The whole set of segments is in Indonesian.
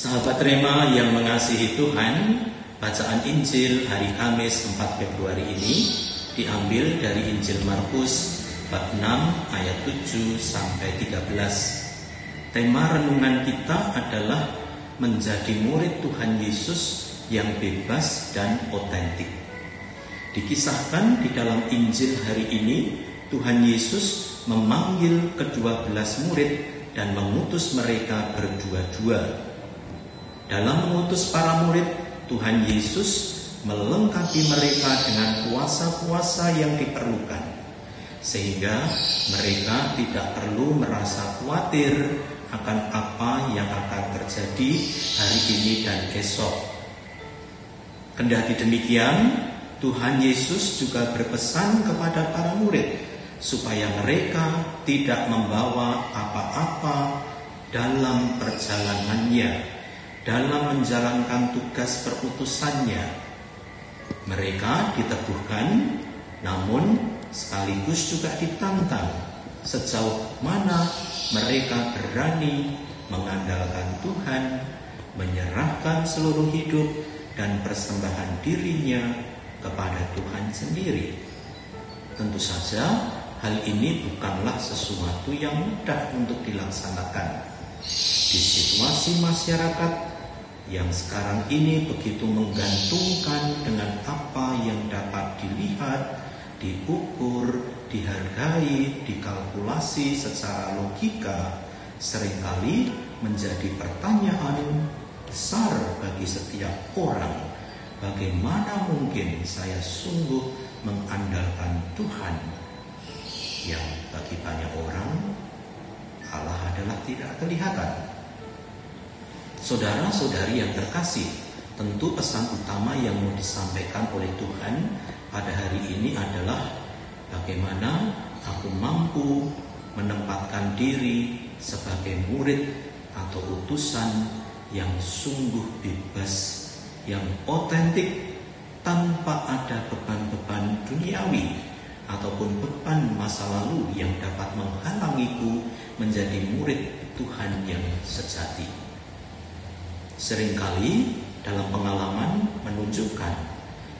Sahabat Rema yang mengasihi Tuhan, bacaan Injil hari Kamis 4 Februari ini diambil dari Injil Markus bab 6 ayat 7 sampai 13. Tema renungan kita adalah menjadi murid Tuhan Yesus yang bebas dan otentik. Dikisahkan di dalam Injil hari ini, Tuhan Yesus memanggil ke-12 murid dan mengutus mereka berdua-dua. Dalam mengutus para murid, Tuhan Yesus melengkapi mereka dengan kuasa-kuasa yang diperlukan, sehingga mereka tidak perlu merasa khawatir akan apa yang akan terjadi hari ini dan esok. Kendati demikian, Tuhan Yesus juga berpesan kepada para murid supaya mereka tidak membawa apa-apa dalam perjalanannya, dalam menjalankan tugas perutusannya. Mereka diteguhkan, namun sekaligus juga ditantang sejauh mana mereka berani mengandalkan Tuhan, menyerahkan seluruh hidup dan persembahan dirinya kepada Tuhan sendiri. Tentu saja hal ini bukanlah sesuatu yang mudah untuk dilaksanakan. Di situasi masyarakat yang sekarang ini begitu menggantungkan dengan apa yang dapat dilihat, diukur, dihargai, dikalkulasi secara logika, seringkali menjadi pertanyaan besar bagi setiap orang. Bagaimana mungkin saya sungguh mengandalkan Tuhan yang bagi banyak orang Allah adalah tidak kelihatan? Saudara-saudari yang terkasih, tentu pesan utama yang mau disampaikan oleh Tuhan pada hari ini adalah bagaimana aku mampu menempatkan diri sebagai murid atau utusan yang sungguh bebas, yang otentik, tanpa ada beban-beban duniawi ataupun beban masa lalu yang dapat menghalangiku menjadi murid Tuhan yang sejati. Seringkali dalam pengalaman menunjukkan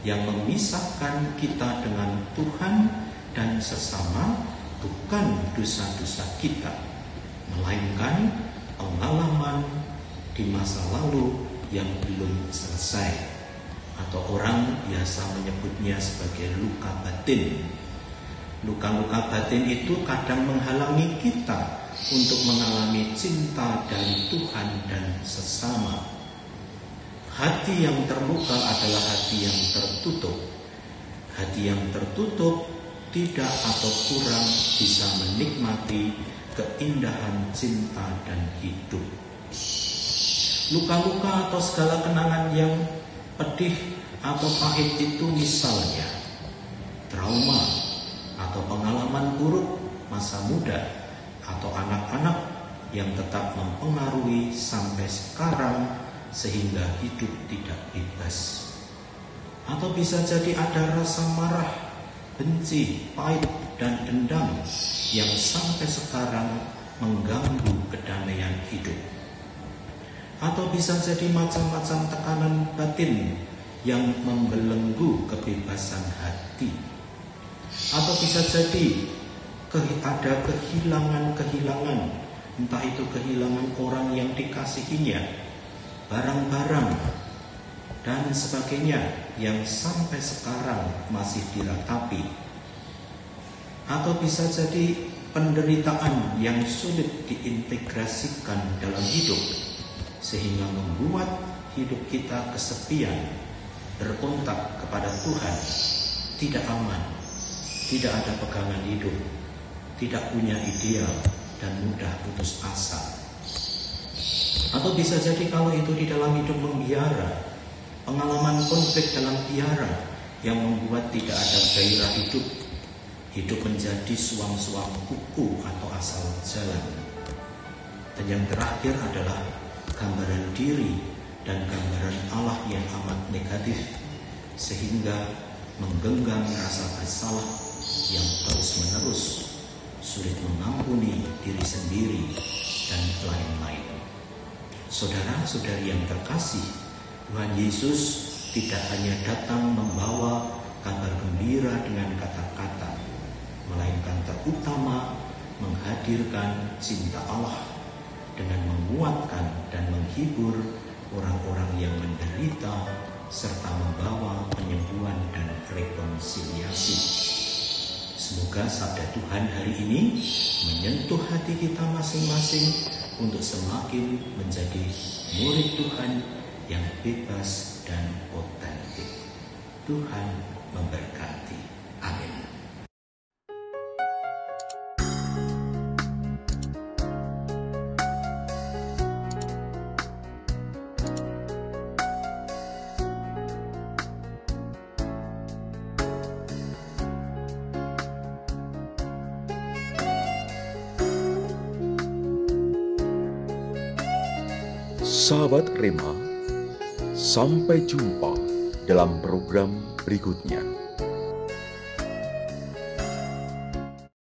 yang memisahkan kita dengan Tuhan dan sesama bukan dosa-dosa kita, melainkan pengalaman di masa lalu yang belum selesai, atau orang biasa menyebutnya sebagai luka batin. Luka-luka batin itu kadang menghalangi kita untuk mengalami cinta dari Tuhan dan sesama. Hati yang terluka adalah hati yang tertutup. Hati yang tertutup tidak atau kurang bisa menikmati keindahan cinta dan hidup. Luka-luka atau segala kenangan yang pedih atau pahit itu misalnya trauma atau pengalaman buruk masa muda atau anak-anak yang tetap mempengaruhi sampai sekarang sehingga hidup tidak bebas. Atau bisa jadi ada rasa marah, benci, pahit, dan dendam yang sampai sekarang mengganggu kedamaian hidup. Atau bisa jadi macam-macam tekanan batin yang membelenggu kebebasan hati. Atau bisa jadi ada kehilangan-kehilangan, entah itu kehilangan orang yang dikasihinya, barang-barang, dan sebagainya yang sampai sekarang masih diratapi. Atau bisa jadi penderitaan yang sulit diintegrasikan dalam hidup, sehingga membuat hidup kita kesepian, berkontak kepada Tuhan, tidak aman, tidak ada pegangan hidup, tidak punya ideal, dan mudah putus asa. Atau bisa jadi kalau itu di dalam hidup membiara, pengalaman konflik dalam biara yang membuat tidak ada gairah hidup, hidup menjadi suam-suam kuku atau asal jalan. Dan yang terakhir adalah gambaran diri dan gambaran Allah yang amat negatif, sehingga menggenggam rasa bersalah yang terus-menerus, sulit mengampuni diri sendiri, dan lain-lain. Saudara-saudari yang terkasih, Tuhan Yesus tidak hanya datang membawa kabar gembira dengan kata-kata, melainkan terutama menghadirkan cinta Allah dengan menguatkan dan menghibur orang-orang yang menderita serta membawa penyembuhan dan rekonsiliasi. Semoga sabda Tuhan hari ini menyentuh hati kita masing-masing untuk semakin menjadi murid Tuhan yang bebas dan otentik. Tuhan memberkati. Amin. Sahabat Rema, sampai jumpa dalam program berikutnya.